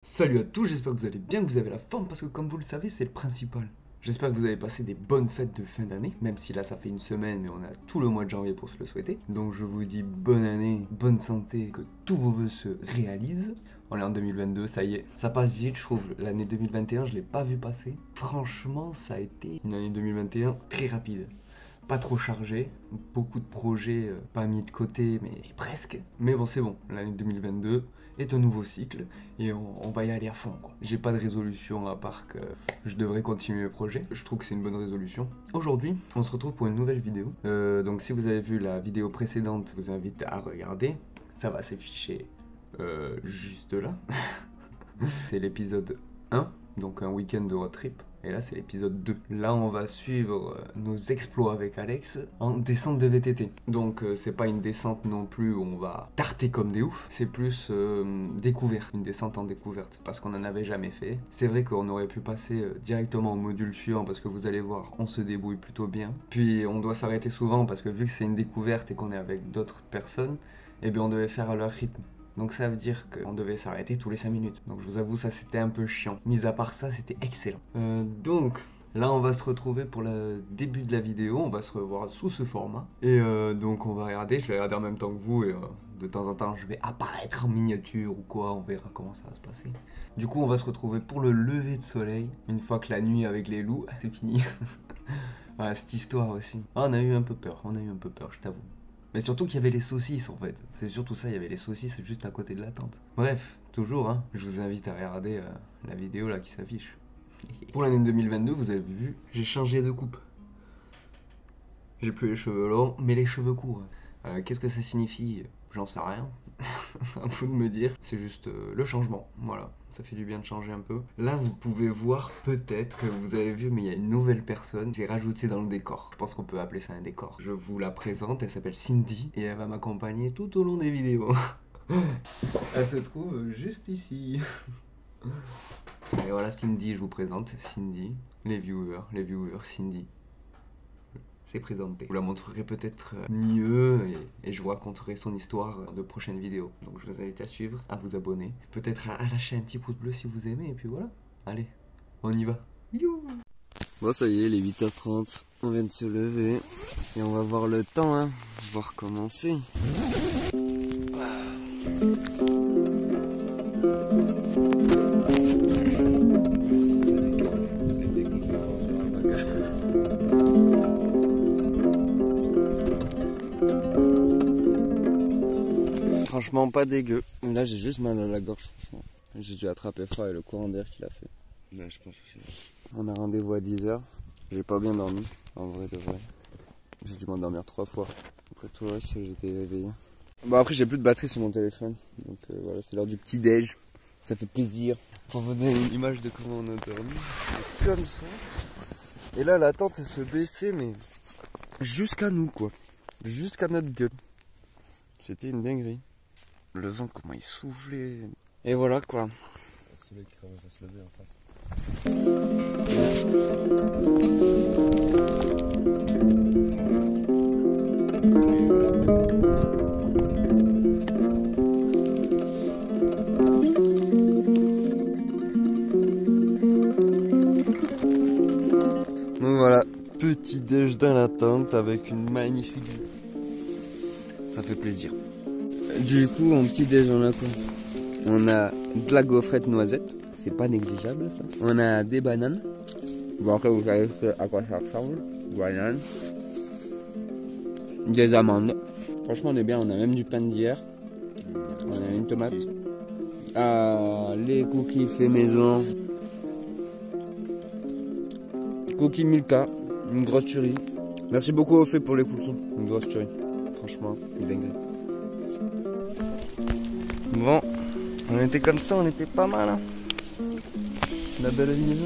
Salut à tous, j'espère que vous allez bien, que vous avez la forme, parce que comme vous le savez, c'est le principal. J'espère que vous avez passé des bonnes fêtes de fin d'année, même si là ça fait une semaine, mais on a tout le mois de janvier pour se le souhaiter. Donc je vous dis bonne année, bonne santé, que tous vos vœux se réalisent. On est en 2022, ça y est, ça passe vite, je trouve. L'année 2021, je l'ai pas vu passer. Franchement, ça a été une année 2021 très rapide. Pas trop chargé, beaucoup de projets pas mis de côté, mais presque. Mais bon, c'est bon, l'année 2022 est un nouveau cycle et on va y aller à fond, quoi. J'ai pas de résolution à part que je devrais continuer le projet. Je trouve que c'est une bonne résolution. Aujourd'hui, on se retrouve pour une nouvelle vidéo. Donc si vous avez vu la vidéo précédente, je vous invite à regarder. Ça va s'afficher juste là. C'est l'épisode 1, donc un week-end de road trip. Et là, c'est l'épisode 2. Là, on va suivre nos exploits avec Alex en descente de VTT. Donc, c'est pas une descente non plus où on va tarter comme des oufs. C'est plus découverte, une descente en découverte, parce qu'on en avait jamais fait. C'est vrai qu'on aurait pu passer directement au module suivant, parce que vous allez voir, on se débrouille plutôt bien. Puis, on doit s'arrêter souvent, parce que vu que c'est une découverte et qu'on est avec d'autres personnes, eh bien, on devait faire à leur rythme. Donc ça veut dire qu'on devait s'arrêter tous les 5 minutes. Donc je vous avoue, ça c'était un peu chiant. Mis à part ça, c'était excellent. Donc là, on va se retrouver pour le début de la vidéo. On va se revoir sous ce format. Et donc on va regarder. Je vais regarder en même temps que vous. Et de temps en temps, je vais apparaître en miniature ou quoi. On verra comment ça va se passer. Du coup, on va se retrouver pour le lever de soleil. Une fois que la nuit avec les loups, c'est fini. Voilà, cette histoire aussi. Ah, on a eu un peu peur. On a eu un peu peur, je t'avoue. Mais surtout qu'il y avait les saucisses en fait. C'est surtout ça, il y avait les saucisses juste à côté de la tente. Bref, toujours, hein, je vous invite à regarder la vidéo là qui s'affiche. Pour l'année 2022, vous avez vu, j'ai changé de coupe. J'ai plus les cheveux longs, mais les cheveux courts. Qu'est-ce que ça signifie? J'en sais rien. À vous de me dire. C'est juste le changement. Voilà. Ça fait du bien de changer un peu. Là, vous pouvez voir peut-être que vous avez vu, mais il y a une nouvelle personne qui est rajoutée dans le décor. Je pense qu'on peut appeler ça un décor. Je vous la présente. Elle s'appelle Cindy et elle va m'accompagner tout au long des vidéos. Elle se trouve juste ici. Et voilà Cindy, je vous présente Cindy. Les viewers, Cindy. C'est présenté. Je vous la montrerai peut-être mieux et je vous raconterai son histoire de prochaines vidéos. Donc je vous invite à suivre, à vous abonner, peut-être à lâcher un petit pouce bleu si vous aimez et puis voilà. Allez, on y va. You. Bon ça y est, il est 8h30, on vient de se lever et on va voir le temps, hein, voir comment c'est. Franchement pas dégueu. Là j'ai juste mal à la gorge franchement. J'ai dû attraper froid et le courant d'air qu'il a fait. Ouais, je pense aussi. On a rendez-vous à 10h. J'ai pas bien dormi, en vrai de vrai. J'ai dû m'endormir 3 fois. Après tout le reste j'étais réveillé. Bon après j'ai plus de batterie sur mon téléphone. Donc voilà, c'est l'heure du petit déj. Ça fait plaisir. Pour vous donner une image de comment on a dormi. C'est comme ça. Et là la tente elle se baissait mais jusqu'à nous quoi. Jusqu'à notre gueule. C'était une dinguerie. Le vent, comment il soufflait. Et voilà quoi. Le soleil qui commence à se lever en face. Donc voilà, petit déj dans la tente avec une magnifique vue. Ça fait plaisir. Du coup, en petit déj, on a quoi? On a de la gaufrette noisette, c'est pas négligeable ça. On a des bananes. Bon après vous savez à quoi ça ressemble. Bananes. Des amandes. Franchement on est bien, on a même du pain d'hier. On a une tomate. Ah, les cookies fait maison. Cookies Milka, une grosse tuerie. Merci beaucoup au fait pour les cookies, une grosse tuerie. Franchement, une dinguerie. Bon, on était comme ça, on était pas mal. Hein. La belle vie.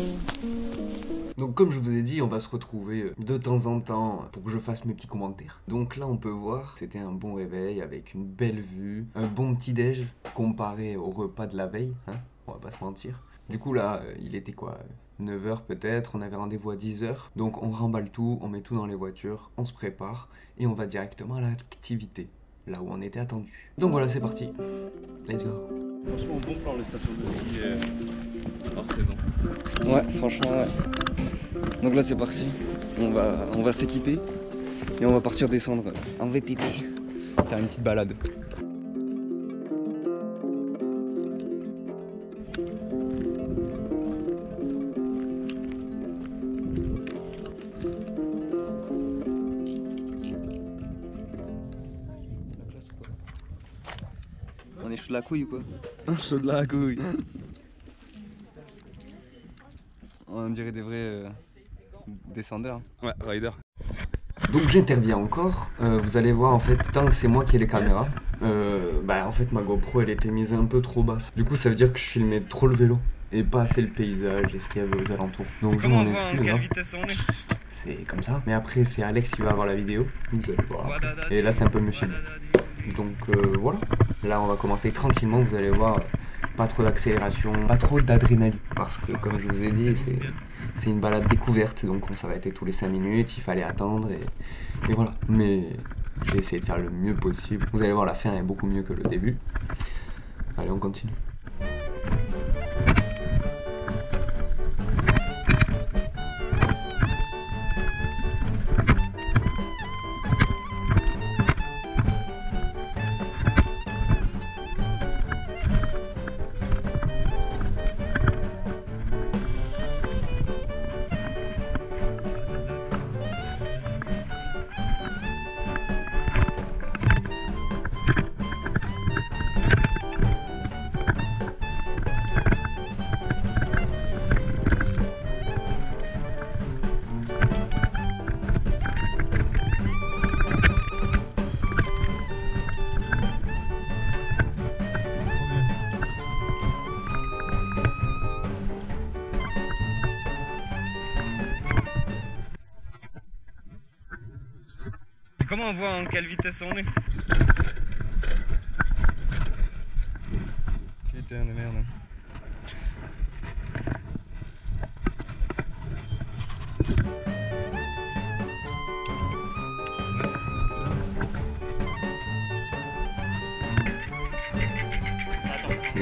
Donc comme je vous ai dit, on va se retrouver de temps en temps pour que je fasse mes petits commentaires. Donc là on peut voir, c'était un bon réveil avec une belle vue, un bon petit déj comparé au repas de la veille, hein, on va pas se mentir. Du coup là, il était quoi 9h peut-être, on avait rendez-vous à 10h. Donc on remballe tout, on met tout dans les voitures, on se prépare et on va directement à l'activité, là où on était attendu. Donc voilà, c'est parti. Let's go. Franchement, bon plan les stations de ski hors saison. Ouais, franchement, ouais. Donc là, c'est parti. On va s'équiper et on va partir descendre en VTT. Faire une petite balade. On est chaud de la couille ou quoi? Chaud de la couille. On dirait des vrais descendeurs. Ouais, rider. Donc j'interviens encore, vous allez voir en fait, tant que c'est moi qui ai les caméras, en fait ma GoPro elle était mise un peu trop basse. Du coup ça veut dire que je filmais trop le vélo et pas assez le paysage et ce qu'il y avait aux alentours. Donc je m'en excuse, hein. C'est comme ça. Mais après c'est Alex qui va avoir la vidéo, vous allez voir après. Et là c'est un peu mieux filmé. Donc voilà, là on va commencer tranquillement, vous allez voir, pas trop d'accélération, pas trop d'adrénaline. Parce que comme je vous ai dit, c'est une balade découverte, donc ça va être tous les 5 minutes, il fallait attendre et voilà. Mais j'ai essayé de faire le mieux possible. Vous allez voir, la fin est beaucoup mieux que le début. Allez, on continue. Comment on voit en quelle vitesse on est? Putain de merde.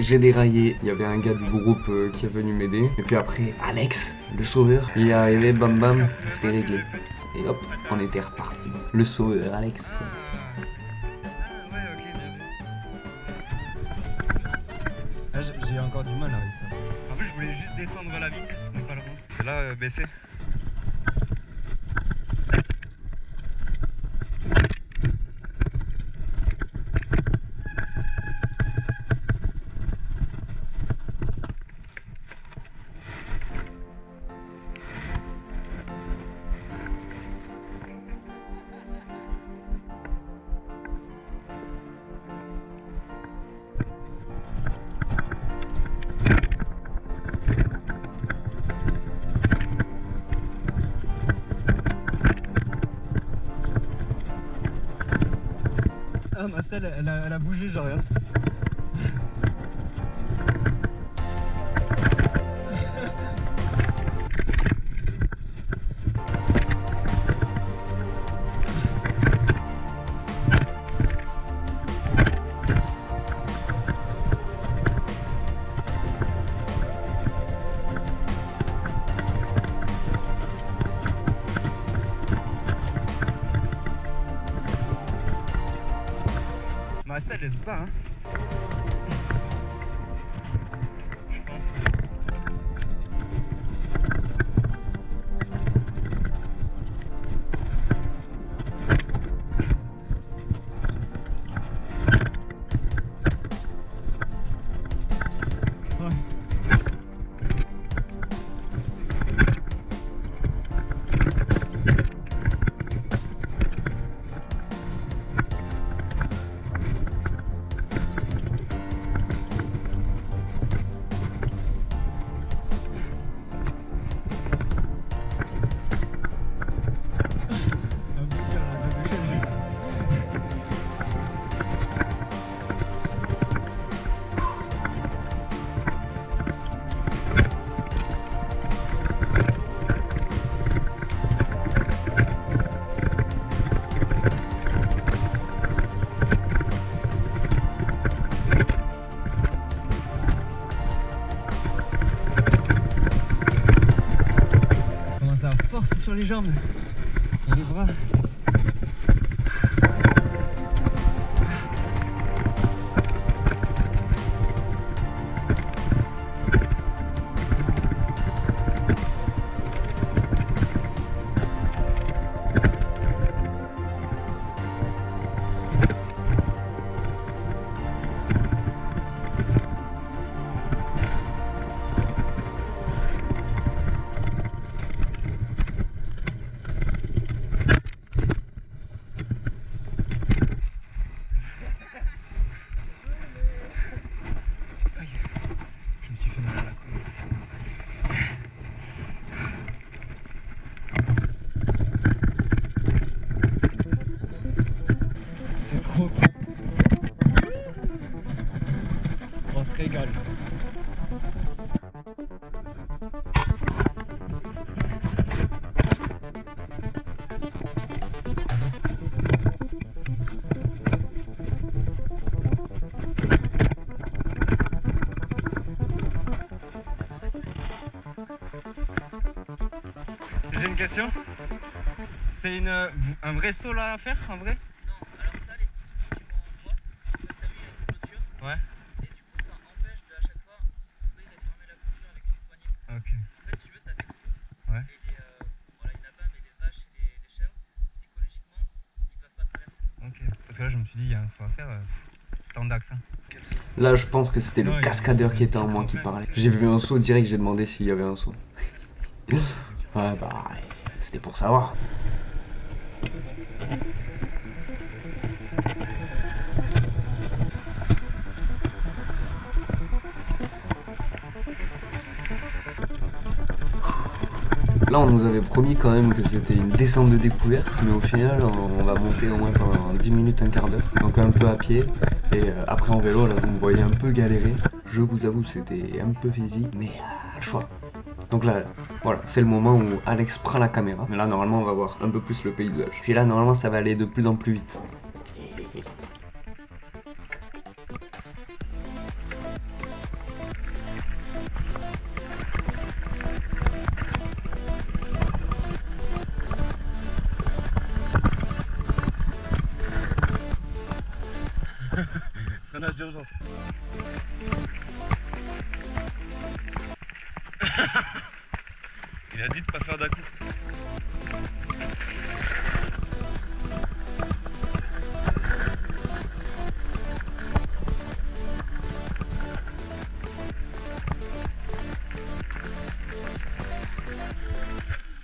J'ai déraillé, il y avait un gars du groupe qui est venu m'aider. Et puis après, Alex, le sauveur, il est arrivé, bam bam, c'était réglé. Et hop, on était reparti. Le sauveur, Alex. J'ai encore du mal avec ça. En fait, je voulais juste descendre la vitesse, mais pas le bon. C'est là, baisser. Ah, ma selle, elle a bougé, genre rien. Ma selle, elle se bat, hein. Je pense. Ouais. sur les jambes et les bras. On se régale. J'ai une question. C'est un vrai saut là à faire en vrai? Non, alors ça, les petits trucs que tu vois en bois, c'est parce que t'as vu, il y a une clôture. Ouais. Et du coup, ça empêche de à chaque fois d'ouvrir et fermer la clôture avec une poignée. Ok. En fait, si tu veux, t'as des clous. Ouais. Et voilà, il n'y en a pas, mais les vaches et les chèvres, psychologiquement, ils peuvent pas traverser ça. Ok. Parce que là je me suis dit il y a un saut à faire. Tant d'axe. Hein. Là, je pense que c'était Non, le il y a- cascadeur il y a qui une était en petite moi qui trentaine. parlait. J'ai vu un saut direct, j'ai demandé s'il y avait un saut. Ouais, bah, c'était pour savoir. Là, on nous avait promis quand même que c'était une descente de découverte, mais au final, on va monter au moins pendant 10 minutes, un quart d'heure. Donc un peu à pied, et après en vélo, là, vous me voyez un peu galérer. Je vous avoue, c'était un peu physique, mais choix. Donc là, voilà, c'est le moment où Alex prend la caméra. Mais là, normalement, on va voir un peu plus le paysage. Puis là, normalement, ça va aller de plus en plus vite. Freinage d'urgence. Il a dit de pas faire d'un coup.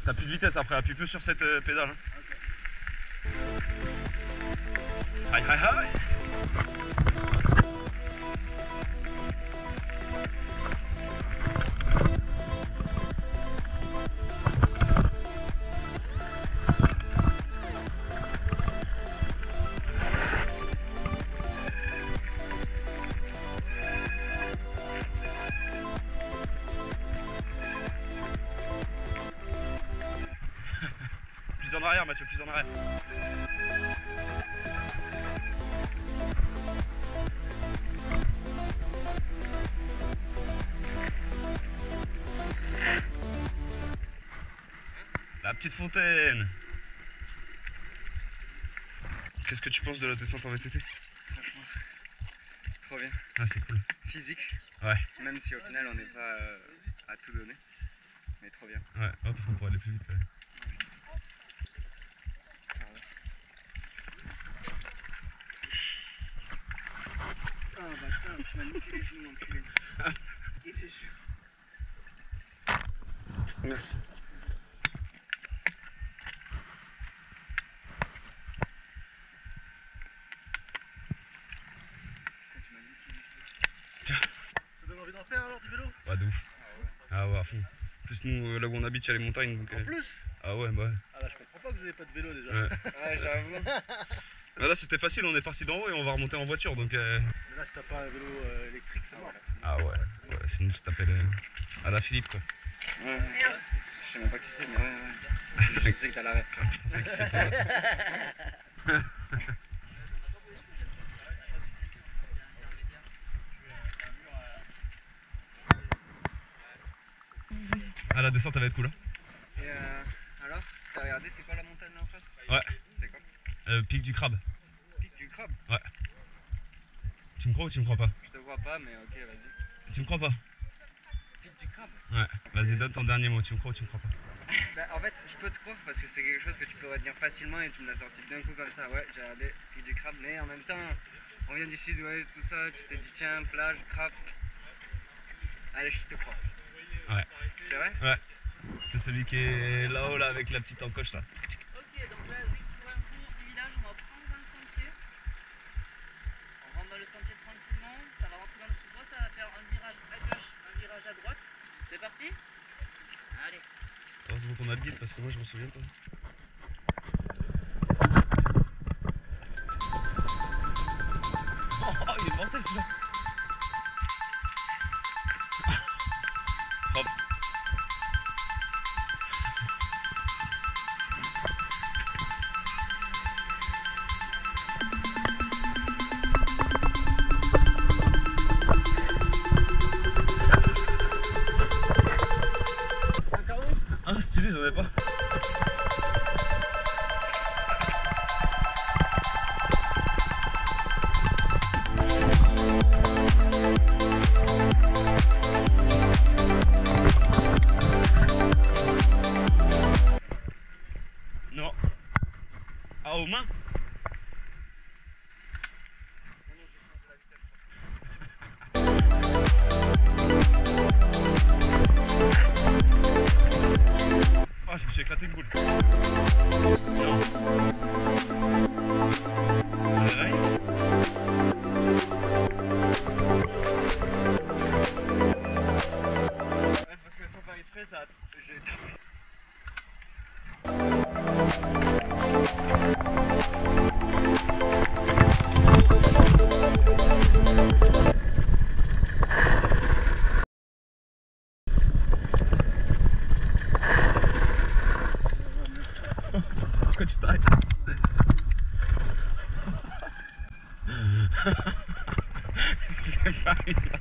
T'as plus de vitesse après, appuie plus sur cette pédale. Hein. Aïe aïe aïe. Plus en arrière Mathieu, plus en arrière. La petite fontaine. Qu'est-ce que tu penses de la descente en VTT? Franchement, trop bien. Ah c'est cool. Physique, Ouais, même si au final on n'est pas à tout donner. Mais trop bien. ouais, oh, parce qu'on pourrait aller plus vite quand même. Ah bâtard, tu m'as niqué les genoux, enculé. Il est chaud. Merci. Putain, tu m'as niqué les genoux. Tiens. Ça donne envie d'en faire alors du vélo? Ouais, de ouf. Ah ouais, à fond. Plus nous, là où on habite, il y a les montagnes. Donc, En plus? ah ouais, bah ouais. Ah là, je comprends pas que vous avez pas de vélo déjà. Ouais. Ouais, j'avoue. Ah, là c'était facile, on est parti d'en haut et on va remonter en voiture donc. Mais là, si t'as pas un vélo électrique, c'est mort. Ah ouais, ouais, sinon tu t'appelles à la Philippe quoi. Ouais. Je sais même pas qui c'est, mais ouais. Je sais que t'as la rêve. C'est ça qui fait toi. Ah la descente elle va être cool hein. Et alors? T'as regardé, c'est quoi la montagne là en face? Ouais. C'est quoi? Pic du crabe. Pic du crabe? Ouais. Tu me crois ou tu me crois pas? Je te vois pas, mais ok, vas-y. Tu me crois pas? Pic du crabe? Ouais. Vas-y, donne ton dernier mot. Tu me crois ou tu me crois pas? Bah, en fait, je peux te croire parce que c'est quelque chose que tu peux retenir facilement et tu me l'as sorti d'un coup comme ça. Ouais, j'ai regardé Pic du crabe, mais en même temps, on vient du sud-ouest, tout ça. Tu t'es dit, tiens, plage, crabe. Allez, je te crois. Ouais. C'est vrai? Ouais. C'est celui qui est là-haut, là, avec la petite encoche là. Ok, donc là, juste pour info du village, on va prendre un sentier. On rentre dans le sentier tranquillement, ça va rentrer dans le sous-bois, ça va faire un virage à gauche, un virage à droite. C'est parti? Allez. Heureusement qu'on a le guide parce que moi je me souviens pas. Oh, il est mortel celui-là. Hop. Ah stylé, j'en ai pas. Non. Ah, aux mains? Ah, je me suis éclaté une boule. Non. Aïe. Ouais, c'est parce que sans faire exprès, ça. J'ai tapé. Pourquoi tu t'arrêtes? J'ai failli là.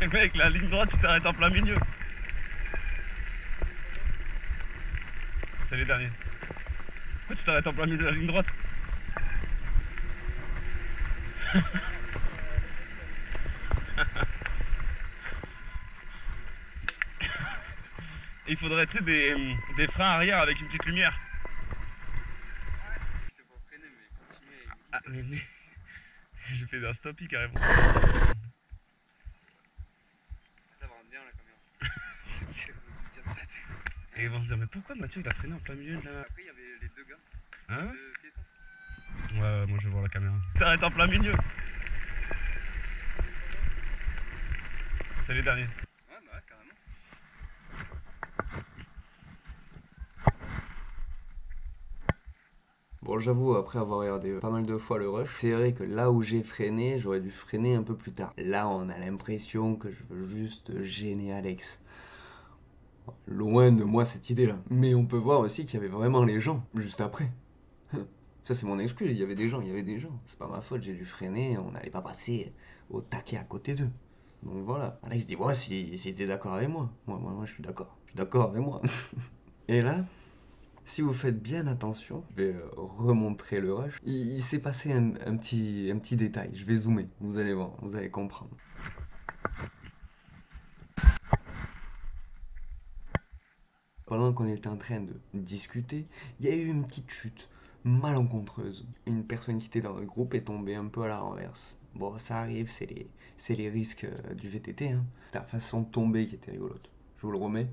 Et mec, la ligne droite, tu t'arrêtes en plein milieu. C'est les derniers. Pourquoi tu t'arrêtes en plein milieu de la ligne droite? Il faudrait, tu sais, des freins arrière avec une petite lumière. Je te vois freiner, mais continuez. Ah, mais j'ai fait un stoppie carrément. Ça va rendre bien la caméra. C'est sûr. Bien ça, tu sais. Et ils vont se dire, mais pourquoi Mathieu il a freiné en plein milieu de la. Après, il y avait les deux gars, Hein? deux piétons. Ouais, moi je vais voir la caméra. T'arrêtes en plein milieu. C'est les derniers. Ouais, bah ouais, carrément. Bon, j'avoue, après avoir regardé pas mal de fois le rush, c'est vrai que là où j'ai freiné, j'aurais dû freiner un peu plus tard. Là, on a l'impression que je veux juste gêner Alex. Loin de moi cette idée-là. Mais on peut voir aussi qu'il y avait vraiment les gens, juste après. Ça, c'est mon excuse, il y avait des gens. C'est pas ma faute, j'ai dû freiner, on n'allait pas passer au taquet à côté d'eux. Donc voilà. Alex dit, ouais, si t'es d'accord avec moi. Moi, je suis d'accord. Je suis d'accord avec moi. Et là, si vous faites bien attention, je vais remontrer le rush. Il s'est passé un petit détail. Je vais zoomer, vous allez voir, vous allez comprendre. Pendant qu'on était en train de discuter, il y a eu une petite chute malencontreuse. Une personne qui était dans le groupe est tombée un peu à la renverse. Bon, ça arrive, c'est les risques du VTT. Hein. C'est la façon de tomber qui était rigolote. Je vous le remets.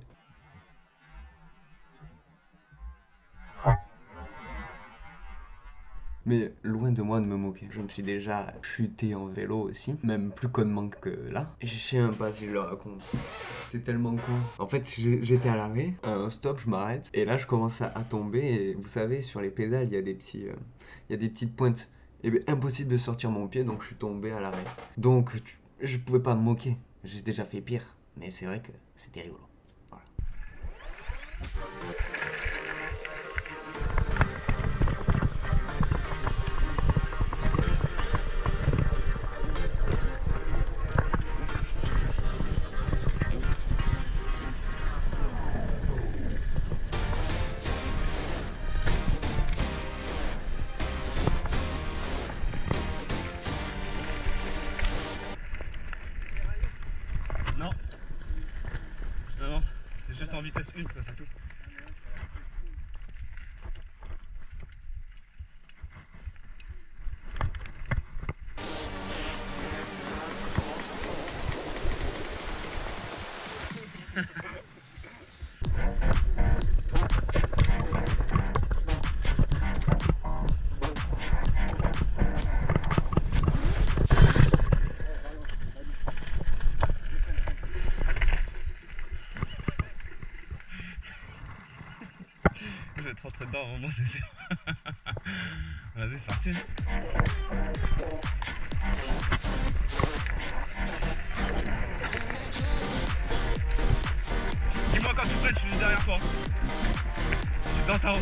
Mais loin de moi de me moquer. Je me suis déjà chuté en vélo aussi, même plus connement que là. Je sais même pas si je le raconte. C'était tellement con. En fait, j'étais à l'arrêt, à un stop, je m'arrête, et là je commence à tomber. Et vous savez, sur les pédales, il y a des petites pointes. Et bien, impossible de sortir mon pied, donc je suis tombé à l'arrêt. Donc, je pouvais pas me moquer. J'ai déjà fait pire, mais c'est vrai que c'était rigolo. Voilà. Non. Non, non. C'est juste en vitesse 1, quoi, c'est tout. Je vais être rentré dedans à un moment, c'est sûr. Vas-y, c'est parti. Dis-moi quand tu freines, je suis juste derrière toi. Je suis dans ta roue.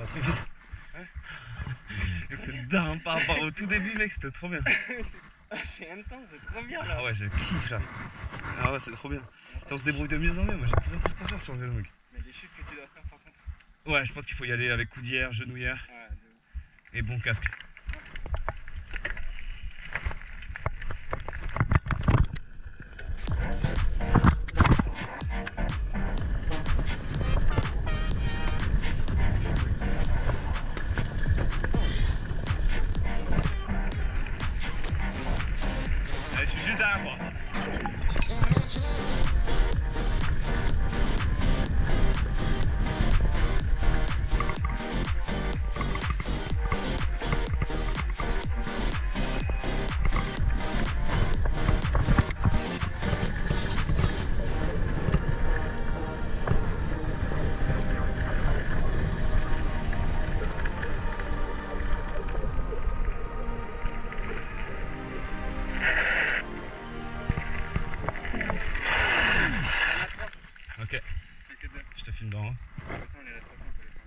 Très vite. Ouais. C'est dingue par rapport au tout début, mec, c'était trop bien. C'est intense, c'est trop bien là. Ah ouais, je kiffe là. Ah ouais, c'est trop bien. On se débrouille de mieux en mieux, moi j'ai de plus en plus confiance sur le vélo, mec. Mais les chutes que tu dois faire par contre. Ouais, je pense qu'il faut y aller avec coudière, genouillère et bon casque. Allez, je suis juste derrière toi. Ok, je te filme dans. De toute façon, les restrictions, on peut les faire.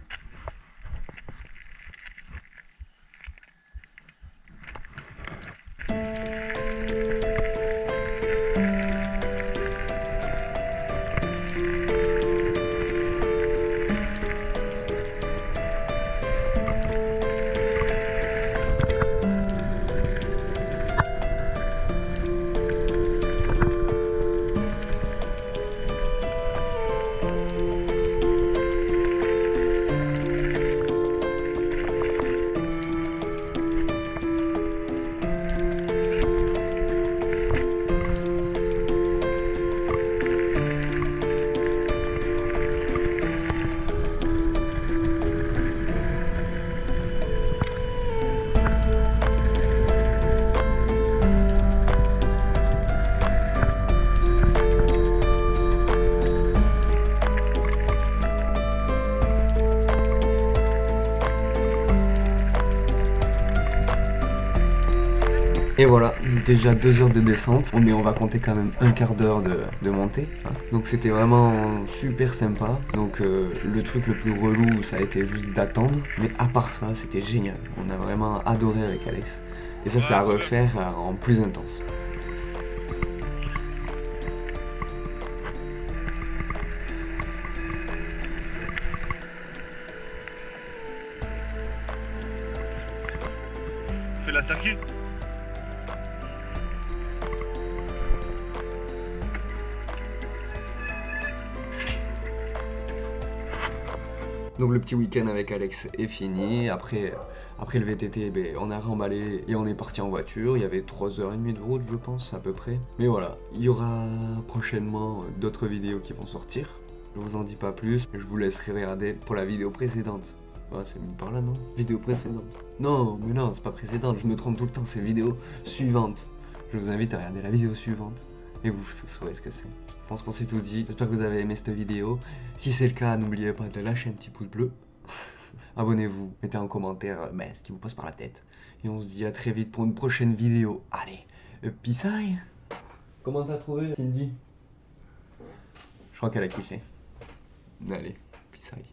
Et voilà, déjà 2 heures de descente, mais on va compter quand même un quart d'heure de montée. Hein. Donc c'était vraiment super sympa. Donc le truc le plus relou, ça a été juste d'attendre. Mais à part ça, c'était génial. On a vraiment adoré avec Alex. Et ça, c'est à refaire en plus intense. Fais la circuit. Donc le petit week-end avec Alex est fini. Après le VTT, on a remballé et on est parti en voiture. Il y avait 3h30 de route, je pense, à peu près. Mais voilà, il y aura prochainement d'autres vidéos qui vont sortir. Je vous en dis pas plus, je vous laisserai regarder pour la vidéo précédente. Oh, c'est mis par là, non? Vidéo précédente. Non, mais non, c'est pas précédente, je me trompe tout le temps, c'est vidéo suivante. Je vous invite à regarder la vidéo suivante et vous saurez ce que c'est. Je pense qu'on s'est tout dit, j'espère que vous avez aimé cette vidéo. Si c'est le cas, n'oubliez pas de lâcher un petit pouce bleu. Abonnez-vous, mettez en commentaire ce qui vous passe par la tête. Et on se dit à très vite pour une prochaine vidéo. Allez, peace out. Comment t'as trouvé, Cindy? Je crois qu'elle a kiffé. Allez, peace out.